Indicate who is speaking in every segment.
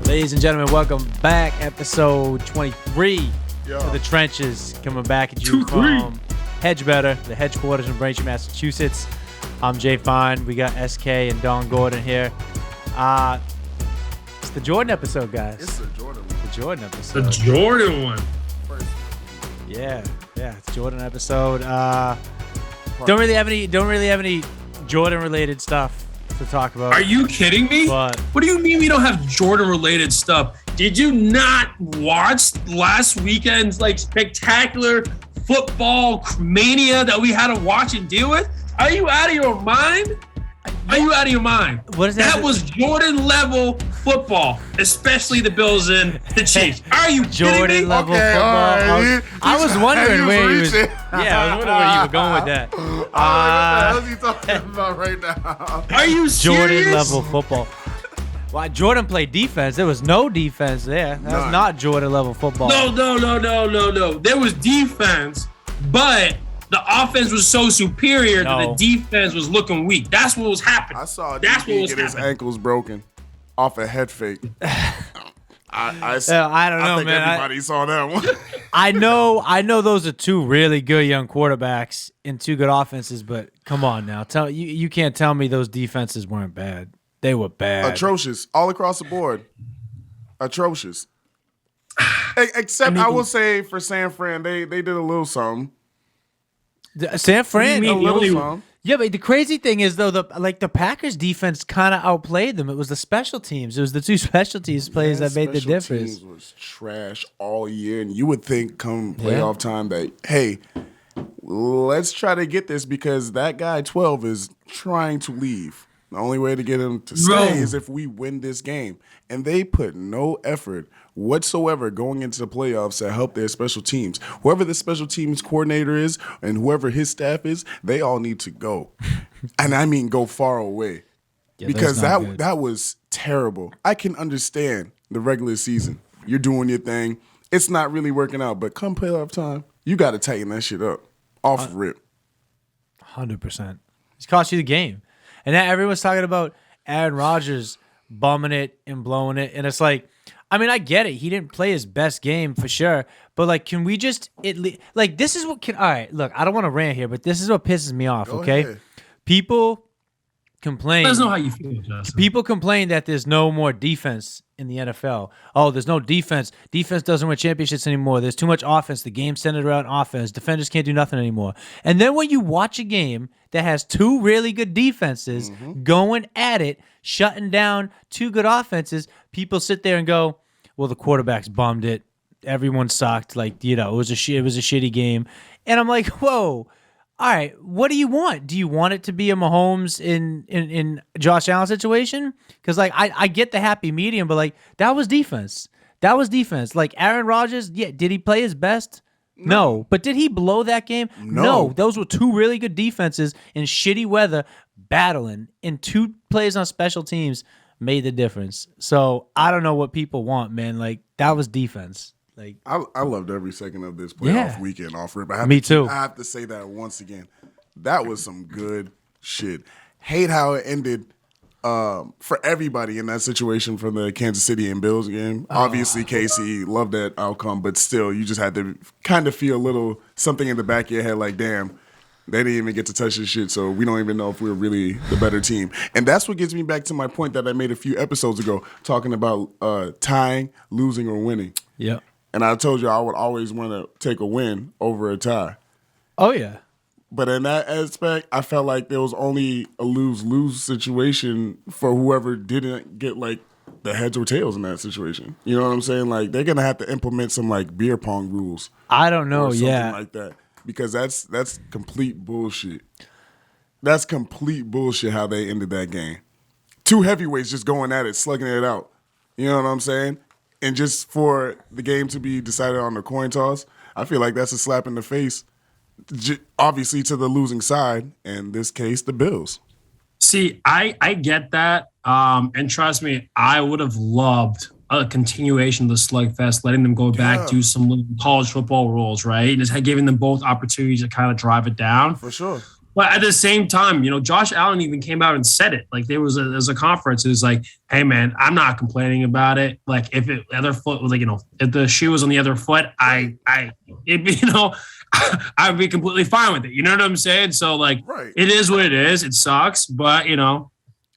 Speaker 1: Ladies and gentlemen, welcome back. Episode 23
Speaker 2: Yo.
Speaker 1: of The Trenches. Coming back at you from Hedge Better, the headquarters in Braintree, Massachusetts. I'm Jay Fine. We got SK and Don Gordon here. It's the Jordan episode, guys.
Speaker 2: It's the Jordan one.
Speaker 1: The Jordan episode.
Speaker 3: The Jordan one.
Speaker 1: Yeah, it's Jordan episode. Don't really have any Jordan related stuff to talk about.
Speaker 3: Are you kidding me?
Speaker 1: But
Speaker 3: what do you mean we don't have Jordan related stuff? Did you not watch last weekend's spectacular football mania that we had to watch and deal with? Are you out of your mind? Are you out of your mind?
Speaker 1: What is that?
Speaker 3: That was Jordan level football, especially the Bills and the Chiefs. Are you
Speaker 1: Jordan
Speaker 3: kidding me?
Speaker 1: level
Speaker 2: Okay,
Speaker 1: football.
Speaker 2: all right.
Speaker 1: I was wondering where he was.
Speaker 2: reaching.
Speaker 1: Yeah, I was wondering where you were going with that.
Speaker 2: What the hell is he talking about right now?
Speaker 3: Are you serious?
Speaker 1: Jordan level football. Why Jordan played defense? There was no defense there. That's
Speaker 2: None.
Speaker 1: not Jordan level football.
Speaker 3: No. There was defense, but the offense was so superior that the defense was looking weak. That's what was happening.
Speaker 2: I saw
Speaker 3: That's what
Speaker 2: DB
Speaker 3: was
Speaker 2: get his
Speaker 3: happening.
Speaker 2: ankles broken off a head fake. I
Speaker 1: don't know,
Speaker 2: think
Speaker 1: man.
Speaker 2: everybody saw that one.
Speaker 1: I know those are two really good young quarterbacks and two good offenses, but come on now. You can't tell me those defenses weren't bad. They were bad.
Speaker 2: Atrocious. All across the board. Atrocious. Except I will say for San Fran, they did a little something.
Speaker 1: San Fran.
Speaker 3: You
Speaker 2: A
Speaker 3: mean
Speaker 2: little
Speaker 3: only-
Speaker 2: something.
Speaker 1: Yeah, but the crazy thing is though, the Packers defense kind of outplayed them. It was the special teams. It was the two special teams plays that made the
Speaker 2: Special
Speaker 1: difference.
Speaker 2: teams was trash all year, and you would think come playoff time that, hey, let's try to get this because that guy 12 is trying to leave. The only way to get him to stay
Speaker 3: Bro.
Speaker 2: is if we win this game. And they put no effort whatsoever going into the playoffs to help their special teams. Whoever the special teams coordinator is and whoever his staff is, they all need to go. And I mean go far away.
Speaker 1: Yeah,
Speaker 2: Because
Speaker 1: that's not good.
Speaker 2: that was terrible. I can understand the regular season. You're doing your thing. It's not really working out. But come playoff time, you got to tighten that shit up. Off rip.
Speaker 1: 100%. It's cost you the game. And now everyone's talking about Aaron Rodgers bumming it and blowing it. And it's like, I mean, I get it. He didn't play his best game for sure. But can we just, this is what all right, look, I don't want to rant here, but this is what pisses me off,
Speaker 2: Go
Speaker 1: okay?
Speaker 2: ahead.
Speaker 1: People complain.
Speaker 3: Let us know how you feel, Justin.
Speaker 1: People complain that there's no more defense in the NFL. Oh, there's no defense. Defense doesn't win championships anymore. There's too much offense. The game's centered around offense. Defenders can't do nothing anymore. And then when you watch a game that has two really good defenses going at it, shutting down two good offenses, people sit there and go, well, the quarterback's bummed it. Everyone sucked. It was a shitty game. And I'm like, whoa. All right, what do you want? Do you want it to be a Mahomes in Josh Allen situation? Because I get the happy medium, but that was defense. That was defense. Aaron Rodgers, yeah, did he play his best? No. But did he blow that game? No. Those were two really good defenses in shitty weather battling, and two plays on special teams made the difference. So I don't know what people want, man. That was defense.
Speaker 2: I loved every second of this playoff weekend off rip.
Speaker 1: Me too.
Speaker 2: I have to say that once again. That was some good shit. Hate how it ended for everybody in that situation from the Kansas City and Bills game. Obviously, KC loved that outcome, but still, you just had to kind of feel a little something in the back of your head like, damn, they didn't even get to touch this shit, so we don't even know if we're really the better team. And that's what gets me back to my point that I made a few episodes ago, talking about tying, losing, or winning.
Speaker 1: Yeah.
Speaker 2: And I told you I would always want to take a win over a tie.
Speaker 1: Oh, yeah.
Speaker 2: But in that aspect, I felt like there was only a lose-lose situation for whoever didn't get the heads or tails in that situation. You know what I'm saying? They're going to have to implement some beer pong rules.
Speaker 1: I don't know,
Speaker 2: or something
Speaker 1: yeah.
Speaker 2: like that. Because that's complete bullshit. That's complete bullshit how they ended that game. Two heavyweights just going at it, slugging it out. You know what I'm saying? And just for the game to be decided on the coin toss, I feel like that's a slap in the face, obviously to the losing side, in this case, the Bills.
Speaker 3: See, I get that. And trust me, I would have loved a continuation of the slugfest, letting them go back, do some little college football rules, right? And just giving them both opportunities to kind of drive it down.
Speaker 2: For sure.
Speaker 3: But at the same time, Josh Allen even came out and said it. Like there was a conference. It was like, hey man, I'm not complaining about it. Like if the other foot was if the shoe was on the other foot, I'd be completely fine with it. You know what I'm saying? So like,
Speaker 2: Right.
Speaker 3: It is what it is. It sucks, but what are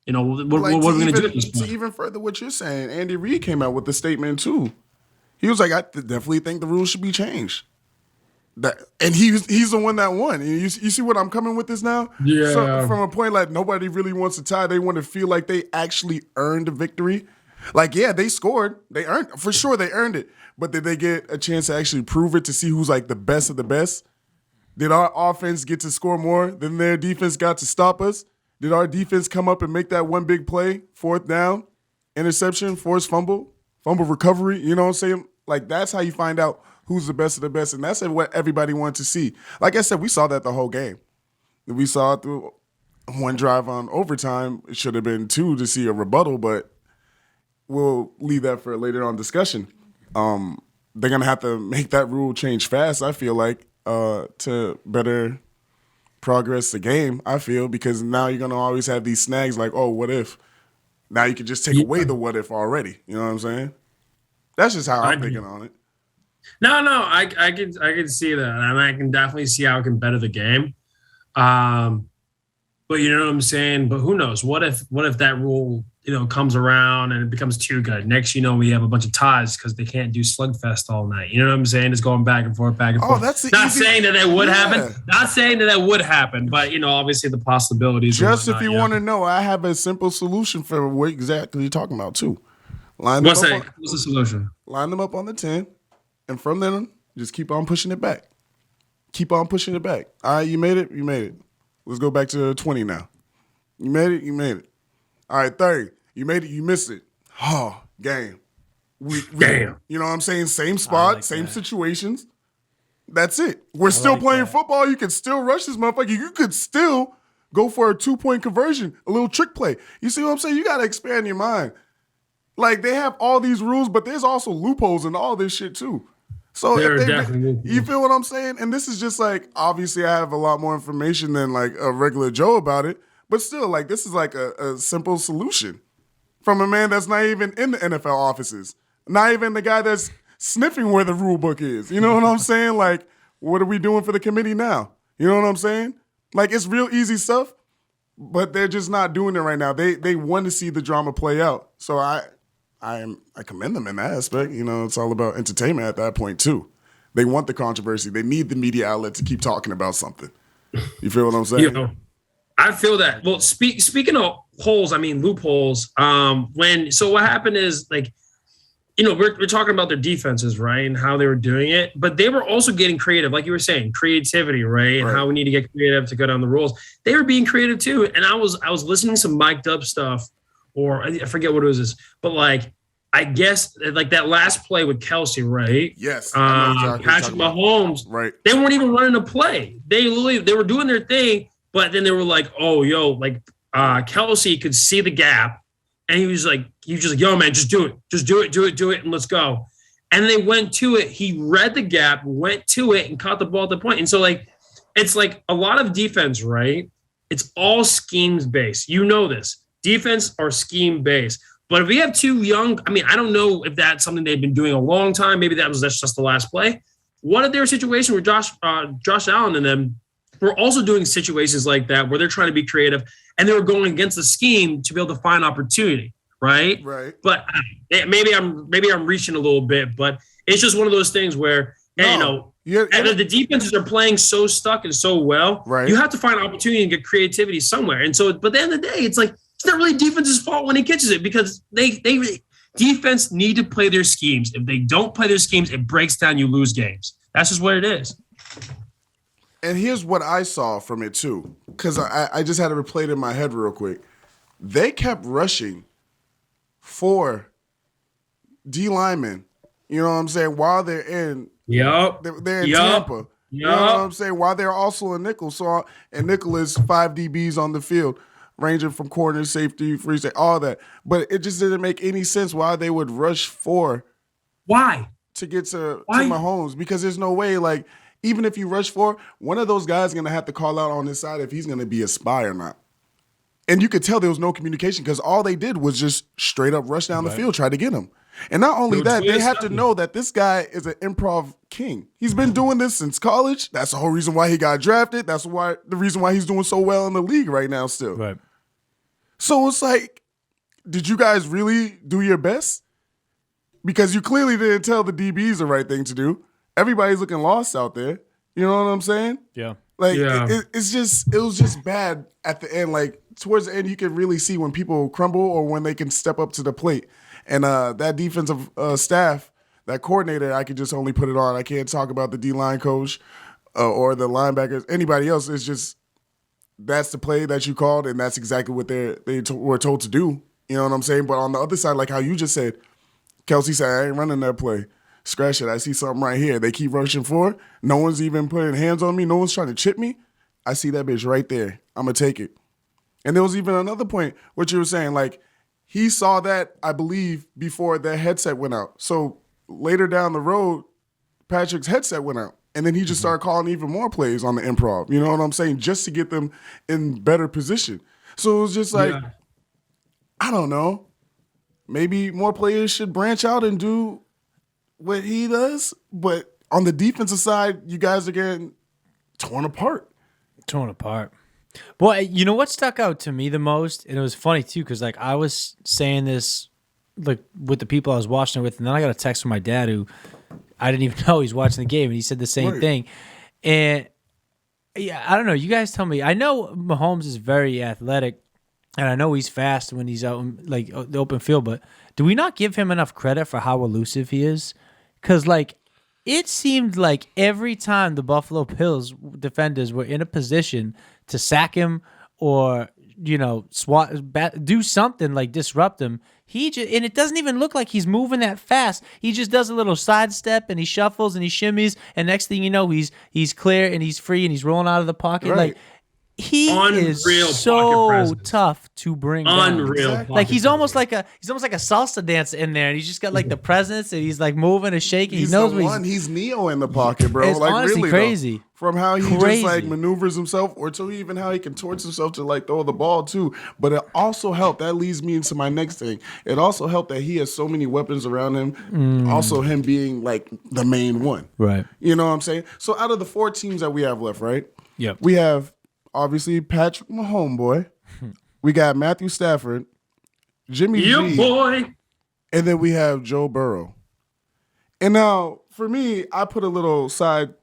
Speaker 3: we going to do at this point?
Speaker 2: To even further what you're saying, Andy Reid came out with the statement too. He was like, I definitely think the rules should be changed. And he's the one that won. And you see what I'm coming with this now?
Speaker 3: Yeah.
Speaker 2: So from a point like nobody really wants to tie, they want to feel like they actually earned a victory. Like, yeah, they scored. They earned for sure they earned it. But did they get a chance to actually prove it to see who's like the best of the best? Did our offense get to score more than their defense got to stop us? Did our defense come up and make that one big play, 4th down, interception, forced fumble recovery? You know what I'm saying? Like, that's how you find out who's the best of the best. And that's what everybody wanted to see. Like I said, we saw that the whole game. We saw it through one drive on overtime. It should have been 2 to see a rebuttal, but we'll leave that for a later on discussion. They're going to have to make that rule change fast, I feel like, to better progress the game, I feel, because now you're going to always have these snags like, oh, what if? Now you can just take away the what if already. You know what I'm saying? That's just how I'm thinking on it.
Speaker 3: No, I can see that, and I can definitely see how it can better the game. But you know what I'm saying? But who knows? What if that rule, comes around and it becomes too good? Next, we have a bunch of ties because they can't do slugfest all night. You know what I'm saying? It's going back and forth, back and forth.
Speaker 2: That's
Speaker 3: not saying that would happen. Not saying that would happen, but obviously the possibilities.
Speaker 2: Just if you want to know, I have a simple solution for what exactly you're talking about too.
Speaker 3: What's the solution?
Speaker 2: Line them up on the 10, and from then just keep on pushing it back. Keep on pushing it back. All right, you made it. You made it. Let's go back to 20 now. You made it. You made it. All right, 30. You made it. You missed it. Oh, game.
Speaker 3: Damn.
Speaker 2: You know what I'm saying? Same spot, same situations. That's it. We're still playing football. You can still rush this motherfucker. You could still go for a 2-point conversion, a little trick play. You see what I'm saying? You got to expand your mind. Like, they have all these rules, but there's also loopholes in all this shit, too. So you feel what I'm saying? And this is just like, obviously I have a lot more information than like a regular Joe about it, but still, like, this is like a simple solution from a man that's not even in the NFL offices, not even the guy that's sniffing where the rule book is. You know what I'm saying? Like, what are we doing for the committee now? You know what I'm saying? Like, it's real easy stuff, but they're just not doing it right now. They want to see the drama play out. So I commend them in that aspect. It's all about entertainment at that point too. They want the controversy. They need the media outlet to keep talking about something. You feel what I'm saying?
Speaker 3: I feel that. Well, speaking of holes, I mean loopholes. So what happened is, like, we're talking about their defenses, right, and how they were doing it, but they were also getting creative, like you were saying, creativity, right, and how we need to get creative to go down the rules. They were being creative too, and I was listening to some mic'd up stuff. Or I forget what it was, but like, I guess like that last play with Kelsey, right?
Speaker 2: Yes.
Speaker 3: Patrick Mahomes,
Speaker 2: right?
Speaker 3: They weren't even running a play. They were doing their thing, but then they were like, "Oh, Kelsey could see the gap," and he was like, "Yo, man, just do it, and let's go." And they went to it. He read the gap, went to it, and caught the ball at the point. And so, like, it's like a lot of defense, right? It's all schemes based. You know this. Defense are scheme based. But if we have two young, I don't know if that's something they've been doing a long time. Maybe that's just the last play. What if there a situation where Josh Allen and them were also doing situations like that where they're trying to be creative and they were going against the scheme to be able to find opportunity, right?
Speaker 2: Right.
Speaker 3: But maybe I'm reaching a little bit, but it's just one of those things where the defenses are playing so stuck and so well.
Speaker 2: Right.
Speaker 3: You have to find opportunity and get creativity somewhere. And so, but at the end of the day, it's like, it's not really defense's fault when he catches it because defense need to play their schemes. If they don't play their schemes, it breaks down. You lose games. That's just what it is.
Speaker 2: And here's what I saw from it too, because I just had to replay it in my head real quick. They kept rushing for D linemen. You know what I'm saying? While they're in, they're in Tampa. You know what I'm saying? While they're also in nickel. So and nickel is 5 DBs on the field, ranging from corner, safety, free safety, all that. But it just didn't make any sense why they would rush for.
Speaker 3: Why?
Speaker 2: To get to Mahomes, because there's no way, like, even if you rush 4, one of those guys is going to have to call out on his side if he's going to be a spy or not. And you could tell there was no communication because all they did was just straight up rush down the field, try to get him. And not only that, they have to know that this guy is an improv king. He's been doing this since college. That's the whole reason why he got drafted. That's the reason why he's doing so well in the league right now still.
Speaker 1: Right.
Speaker 2: So it's like, did you guys really do your best? Because you clearly didn't tell the DBs the right thing to do. Everybody's looking lost out there. You know what I'm saying?
Speaker 1: Yeah.
Speaker 2: Like,
Speaker 3: Yeah.
Speaker 2: it was just bad at the end. Like, towards the end, you can really see when people crumble or when they can step up to the plate. And that defensive staff, that coordinator, I could just only put it on. I can't talk about the D-line coach or the linebackers. Anybody else, it's just, that's the play that you called, and that's exactly what they were told to do. You know what I'm saying? But on the other side, like how you just said, Kelsey said, I ain't running that play. Scratch it. I see something right here. They keep rushing for. No one's even putting hands on me. No one's trying to chip me. I see that bitch right there. I'm going to take it. And there was even another point, what you were saying, like, he saw that, I believe, before that headset went out. So later down the road, Patrick's headset went out. And then he just started calling even more plays on the improv. You know what I'm saying? Just to get them in better position. So it was just like, I don't know. Maybe more players should branch out and do what he does. But on the defensive side, you guys are getting torn apart.
Speaker 1: Torn apart. Well, you know what stuck out to me the most, and it was funny too, because like I was saying this like with the people I was watching it with, and then I got a text from my dad who I didn't even know he's watching the game, and he said the same thing. And yeah, I don't know. You guys tell me. I know Mahomes is very athletic, and I know he's fast when he's out in like the open field. But do we not give him enough credit for how elusive he is? Because like it seemed like every time the Buffalo Bills defenders were in a position to sack him or do something like disrupt him, and it doesn't even look like he's moving that fast. He just does a little sidestep and he shuffles and he shimmies, and next thing you know, he's clear and he's free and he's rolling out of the pocket.
Speaker 2: Right.
Speaker 1: Like he is so tough to bring down.
Speaker 3: Exactly.
Speaker 1: Like he's almost like a salsa dancer in there, and he's just got like the presence, and he's like moving and shaking.
Speaker 2: He's
Speaker 1: he knows
Speaker 2: the
Speaker 1: what
Speaker 2: one. He's Neo in the pocket, bro.
Speaker 1: It's
Speaker 2: like
Speaker 1: honestly
Speaker 2: really
Speaker 1: crazy.
Speaker 2: Though, from how he just like maneuvers himself, or to even how he contorts himself to like throw the ball too. But it also helped. That leads me into my next thing. It also helped that he has so many weapons around him. Also, him being like the main one.
Speaker 1: Right.
Speaker 2: You know what I'm saying? So out of the 4 teams that we have left, right?
Speaker 1: Yep.
Speaker 2: We have obviously Patrick Mahomes, boy. We got Matthew Stafford, Jimmy G,
Speaker 3: boy,
Speaker 2: and then we have Joe Burrow. And now, for me, I put a little side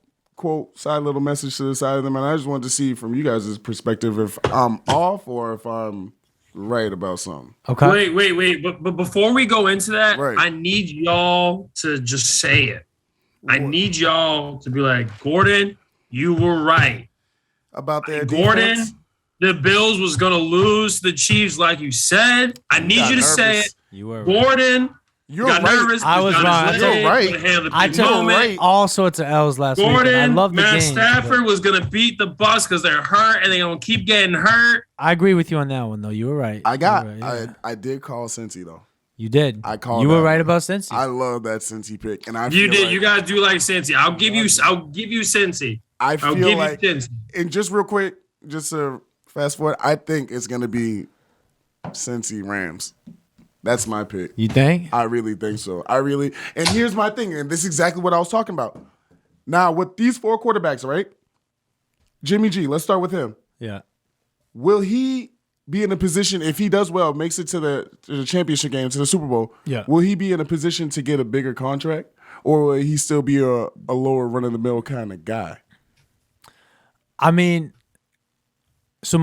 Speaker 2: little message to the side of them, and I just wanted to see from you guys' perspective if I'm off or if I'm right about something.
Speaker 1: Okay.
Speaker 3: Wait. But before we go into that,
Speaker 2: Right.
Speaker 3: I need y'all to just say it. I need y'all to be like, Gordon, you were right.
Speaker 2: About their
Speaker 3: Gordon,
Speaker 2: defense?
Speaker 3: the Bills was going to lose to the Chiefs like you said. I need you to say it.
Speaker 1: You were
Speaker 3: Gordon,
Speaker 2: You're
Speaker 3: got
Speaker 2: right.
Speaker 3: nervous.
Speaker 1: I was wrong.
Speaker 2: You're right.
Speaker 1: I took all sorts of L's last week. I
Speaker 3: Gordon,
Speaker 1: love the
Speaker 3: Matt
Speaker 1: game.
Speaker 3: Stafford was going to beat the bus because they're hurt and they're going to keep getting hurt.
Speaker 1: I agree with you on that one, though. You were right.
Speaker 2: I did call Cincy, though.
Speaker 1: You did.
Speaker 2: I called.
Speaker 1: You were
Speaker 2: that
Speaker 1: right
Speaker 2: one.
Speaker 1: about Cincy.
Speaker 2: I love that Cincy pick, and I
Speaker 3: You
Speaker 2: feel
Speaker 3: did.
Speaker 2: like,
Speaker 3: You got to do like Cincy. I'll give you Cincy.
Speaker 2: I
Speaker 3: I'll
Speaker 2: feel
Speaker 3: give
Speaker 2: like,
Speaker 3: you Cincy.
Speaker 2: and just real quick, just to fast forward, I think it's gonna be Cincy Rams. That's my pick.
Speaker 1: You think?
Speaker 2: I really think so. And here's my thing, and this is exactly what I was talking about. Now, with these 4 quarterbacks, right? Jimmy G, let's start with him.
Speaker 1: Yeah.
Speaker 2: Will he be in a position, if he does well, makes it to the championship game, to the Super Bowl,
Speaker 1: Yeah.
Speaker 2: will he be in a position to get a bigger contract? Or will he still be a lower run-of-the-mill kind of guy?
Speaker 1: I mean, so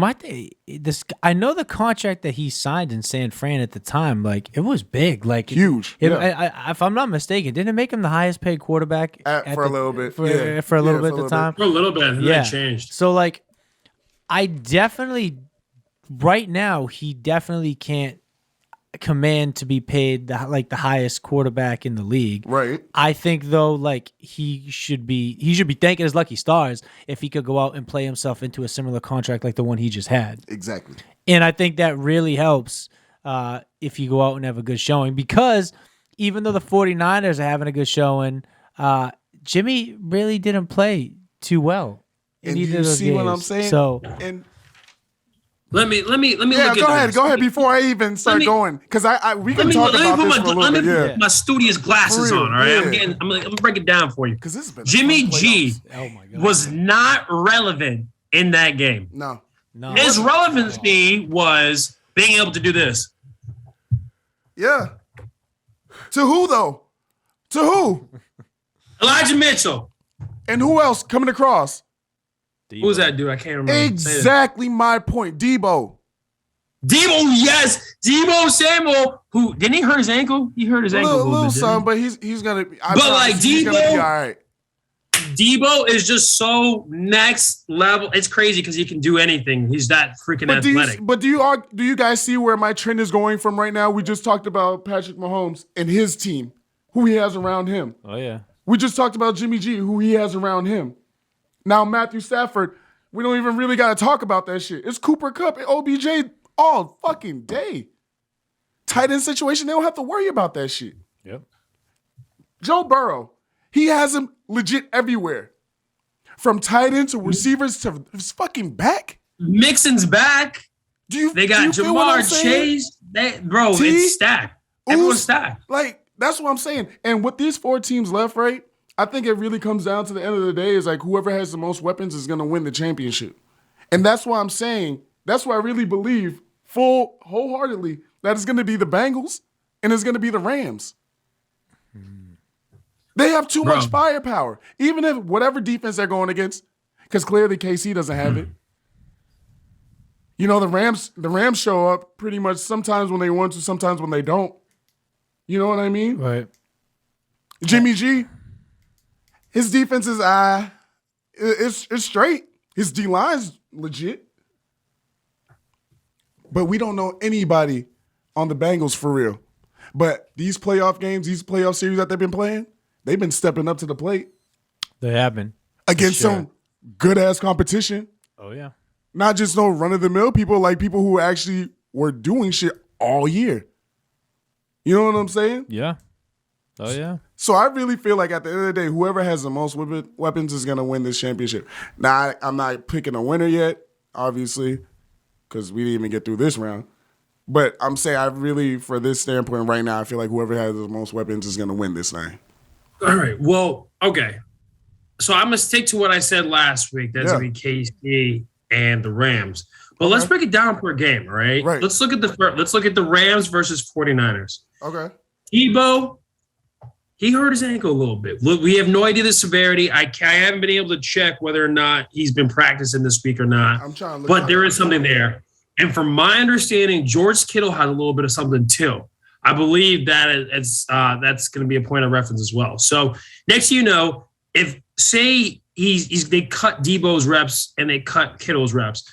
Speaker 1: I know the contract that he signed in San Fran at the time, like it was big, like
Speaker 2: Huge.
Speaker 1: If I'm not mistaken, didn't it make him the highest paid quarterback
Speaker 2: For a little bit.
Speaker 1: For a little bit at the time.
Speaker 3: For a little bit. And
Speaker 1: Yeah.
Speaker 3: that changed.
Speaker 1: So like, I definitely right now he definitely can't command to be paid the highest quarterback in the league.
Speaker 2: Right.
Speaker 1: I think though, like he should be thanking his lucky stars if he could go out and play himself into a similar contract like the one he just had.
Speaker 2: Exactly.
Speaker 1: And I think that really helps if you go out and have a good showing, because even though the 49ers are having a good showing, Jimmy really didn't play too well in
Speaker 2: And
Speaker 1: either
Speaker 2: you
Speaker 1: of those
Speaker 2: see
Speaker 1: games.
Speaker 2: what I'm saying?
Speaker 1: So
Speaker 2: And
Speaker 3: Let me
Speaker 2: yeah,
Speaker 3: look
Speaker 2: go
Speaker 3: at
Speaker 2: ahead.
Speaker 3: this.
Speaker 2: Go ahead before I even start going, because we can talk about this for a little bit. Yeah,
Speaker 3: Put my studious glasses
Speaker 2: For real,
Speaker 3: on. All right,
Speaker 2: yeah.
Speaker 3: I'm gonna break it down for you.
Speaker 2: because this has been a
Speaker 3: Jimmy
Speaker 2: fun
Speaker 3: G
Speaker 2: playoffs.
Speaker 1: oh my god,
Speaker 3: was not relevant in that game.
Speaker 2: No,
Speaker 1: no.
Speaker 3: His relevancy was being able to do this.
Speaker 2: yeah. To who though? To who?
Speaker 3: Elijah Mitchell.
Speaker 2: And who else coming across?
Speaker 3: Who's that dude? I can't remember.
Speaker 2: Exactly my point. Debo.
Speaker 3: Debo, yes. Debo Samuel, who didn't he hurt his ankle? He hurt his ankle a little bit.
Speaker 2: Son, but he's gonna be.
Speaker 3: But like
Speaker 2: he's gonna be
Speaker 3: Debo-
Speaker 2: all right.
Speaker 3: Debo is just so next level. It's crazy because he can do anything. He's that freaking athletic.
Speaker 2: Do you guys see where my trend is going from right now? We just talked about Patrick Mahomes and his team, who he has around him.
Speaker 1: Oh yeah.
Speaker 2: We just talked about Jimmy G, who he has around him. Now Matthew Stafford, we don't even really got to talk about that shit. It's Cooper Kupp and OBJ all fucking day. Tight end situation, they don't have to worry about that shit.
Speaker 1: Yep.
Speaker 2: Joe Burrow, he has him legit everywhere. From tight end to receivers to his fucking back.
Speaker 3: Mixon's back. They got
Speaker 2: feel what I'm
Speaker 3: Jamar
Speaker 2: saying?
Speaker 3: Chase. It's stacked. Everyone's stacked.
Speaker 2: Like, that's what I'm saying. And with these 4 teams left, right, I think it really comes down to the end of the day is like whoever has the most weapons is going to win the championship. And that's why I'm saying, that's why I really believe wholeheartedly that it's going to be the Bengals and it's going to be the Rams. They have too much firepower. Even if whatever defense they're going against, because clearly KC doesn't have it. You know, the Rams show up pretty much sometimes when they want to, sometimes when they don't. You know what I mean?
Speaker 1: Right.
Speaker 2: Jimmy G, his defense is it's straight. His D-line's legit. But we don't know anybody on the Bengals for real. But these playoff games, these playoff series that they've been playing, they've been stepping up to the plate.
Speaker 1: They have been.
Speaker 2: Against some good-ass competition.
Speaker 1: Oh yeah.
Speaker 2: Not just no run-of-the-mill people, like people who actually were doing shit all year. You know what I'm saying?
Speaker 1: Yeah. Oh yeah.
Speaker 2: So I really feel like at the end of the day, whoever has the most weapons is going to win this championship. Now, I'm not picking a winner yet, obviously, because we didn't even get through this round. But I'm saying I really, for this standpoint right now, I feel like whoever has the most weapons is going to win this thing.
Speaker 3: All right. Well, okay. So I'm going to stick to what I said last week. That's going to be KC and the Rams. But let's break it down per game, all right?
Speaker 2: Right.
Speaker 3: Let's look at the Rams versus 49ers.
Speaker 2: Okay.
Speaker 3: Debo, he hurt his ankle a little bit. Look, we have no idea the severity. I haven't been able to check whether or not he's been practicing this week or not.
Speaker 2: I'm trying to look.
Speaker 3: But there is something there. And from my understanding, George Kittle had a little bit of something too. I believe that that's going to be a point of reference as well. So next, if say they cut Debo's reps and they cut Kittle's reps,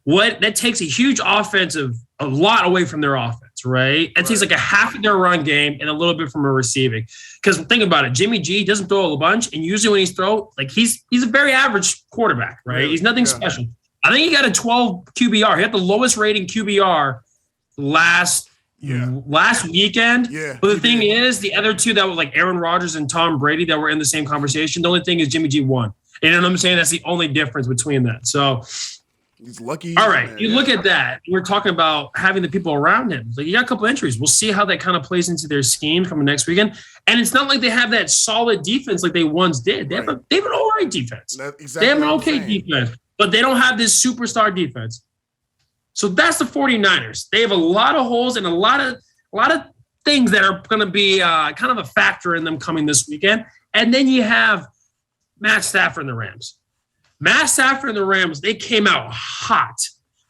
Speaker 3: that takes a huge a lot away from their offense, right? It takes like a half of their run game and a little bit from a receiving. Because think about it, Jimmy G doesn't throw a bunch, and usually when he's a very average quarterback, right?
Speaker 2: Really?
Speaker 3: He's nothing special. I think he got a 12 QBR. He had the lowest rating QBR last weekend.
Speaker 2: Yeah.
Speaker 3: But the thing is, the other two that were like Aaron Rodgers and Tom Brady that were in the same conversation, the only thing is Jimmy G won. You know what I'm saying? That's the only difference between that. So
Speaker 2: he's lucky.
Speaker 3: All right, you look at that. We're talking about having the people around him. Like you got a couple entries. We'll see how that kind of plays into their scheme coming next weekend. And it's not like they have that solid defense like they once did. They have an all right defense. They have an okay defense, but they don't have this superstar defense. So that's the 49ers. They have a lot of holes and a lot of things that are going to be kind of a factor in them coming this weekend. And then you have Matt Stafford and the Rams. Matt Stafford and the Rams, they came out hot.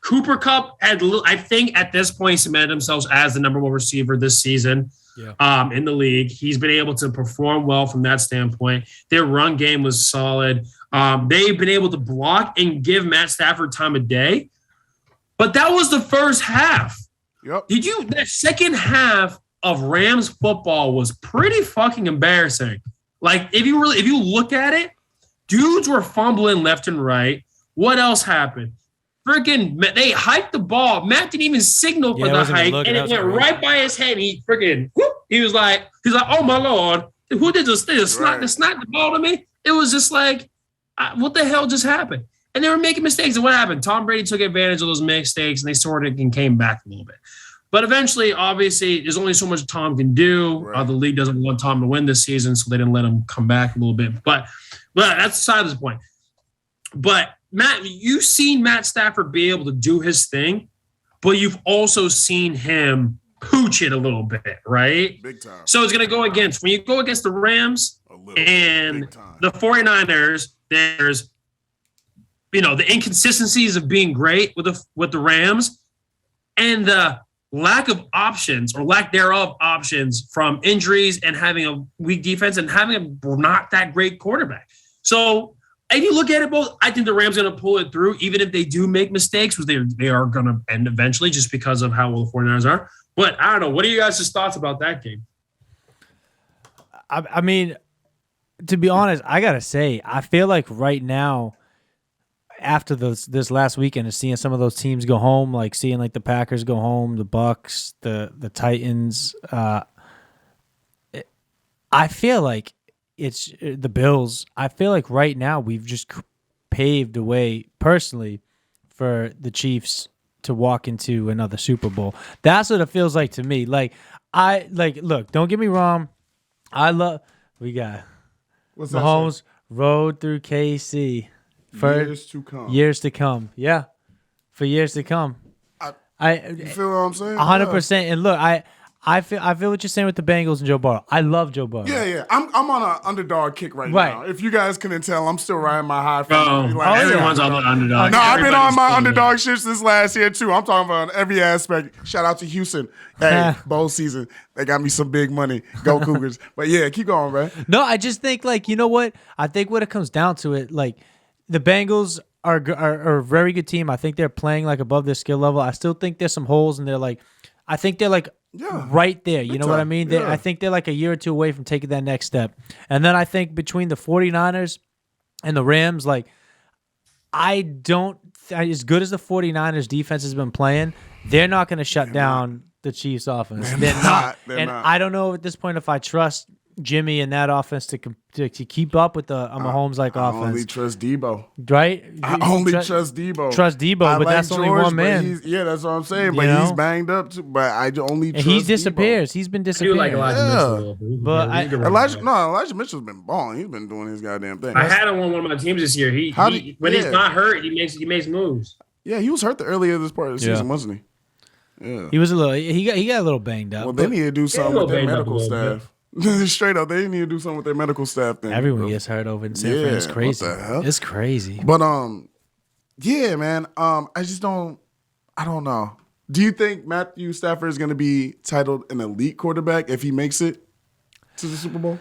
Speaker 3: Cooper Kupp had, I think, at this point, cemented themselves as the number one receiver this season in the league. He's been able to perform well from that standpoint. Their run game was solid. They've been able to block and give Matt Stafford time of day. But that was the first half.
Speaker 2: Yep.
Speaker 3: The second half of Rams football was pretty fucking embarrassing. Like, if you look at it, dudes were fumbling left and right. What else happened? Freaking, they hiked the ball. Matt didn't even signal for the hike, and it went right by his head. He freaking, whoop, he was like, oh my Lord, who did this? The snot the ball to me? It was just like, what the hell just happened? And they were making mistakes. And what happened? Tom Brady took advantage of those mistakes, and they sort of came back a little bit. But eventually, obviously, there's only so much Tom can do.
Speaker 2: Right.
Speaker 3: The league doesn't want Tom to win this season, so they didn't let him come back a little bit. But that's beside this point. But Matt, you've seen Matt Stafford be able to do his thing, but you've also seen him pooch it a little bit, right?
Speaker 2: Big time.
Speaker 3: So it's going to go against, when you go against the Rams and the 49ers, there's, the inconsistencies of being great with the Rams and the lack of options or lack thereof options from injuries and having a weak defense and having a not that great quarterback. So if you look at it both, I think the Rams are going to pull it through, even if they do make mistakes, which they are going to end eventually just because of how well the 49ers are. But I don't know. What are you guys' thoughts about that game?
Speaker 1: I mean, to be honest, I got to say, I feel like right now, after this last weekend, is seeing some of those teams go home, like seeing like the Packers go home, the Bucks, the Titans. I feel like it's the Bills. I feel like right now we've just paved the way personally for the Chiefs to walk into another Super Bowl. That's what it feels like to me. Look, don't get me wrong. We got
Speaker 2: What's that
Speaker 1: Mahomes rode through KC for years to come. Yeah. For years to come.
Speaker 2: You feel what I'm saying?
Speaker 1: 100%. And look, I feel what you're saying with the Bengals and Joe Burrow. I love Joe Burrow.
Speaker 2: Yeah. I'm on an underdog kick right now. If you guys couldn't tell, I'm still riding my high.
Speaker 3: Everyone's on the underdog.
Speaker 2: No, I've been on my underdog shit this last year too. I'm talking about every aspect. Shout out to Houston. Hey, bowl season. They got me some big money. Go Cougars. But yeah, keep going, man.
Speaker 1: No, I just think you know what? I think what it comes down to it, the Bengals are a very good team. I think they're playing above their skill level. I still think there's some holes, and I think they're right there. You know what I mean? I think they're a year or two away from taking that next step. And then I think between the 49ers and the Rams, as good as the 49ers defense has been playing, they're not going to shut down the Chiefs offense. They're not. I don't know at this point if I trust Jimmy and that offense to keep up with the Mahomes offense.
Speaker 2: I only trust Debo.
Speaker 1: Right?
Speaker 2: I only trust Debo.
Speaker 1: Trust Debo, but that's only one man.
Speaker 2: That's what I'm saying. But he's banged up too. But I only trust
Speaker 1: he disappears.
Speaker 2: Debo.
Speaker 1: He's been disappearing.
Speaker 3: I do like Elijah Mitchell. But
Speaker 2: Elijah Mitchell's been balling. He's been doing his goddamn thing.
Speaker 3: I had him on one of my teams this year. When he's not hurt, he makes moves.
Speaker 2: Yeah, he was hurt the earlier this part of the season, wasn't he? Yeah.
Speaker 1: He was a little. He got a little banged up.
Speaker 2: Well, they need to do something with their medical staff. Straight up, they need to do something with their medical staff. Then
Speaker 1: everyone gets hurt over in San Fran. It's crazy.
Speaker 2: What the hell?
Speaker 1: It's crazy.
Speaker 2: But yeah, man. I just don't. I don't know. Do you think Matthew Stafford is going to be titled an elite quarterback if he makes it to the Super Bowl?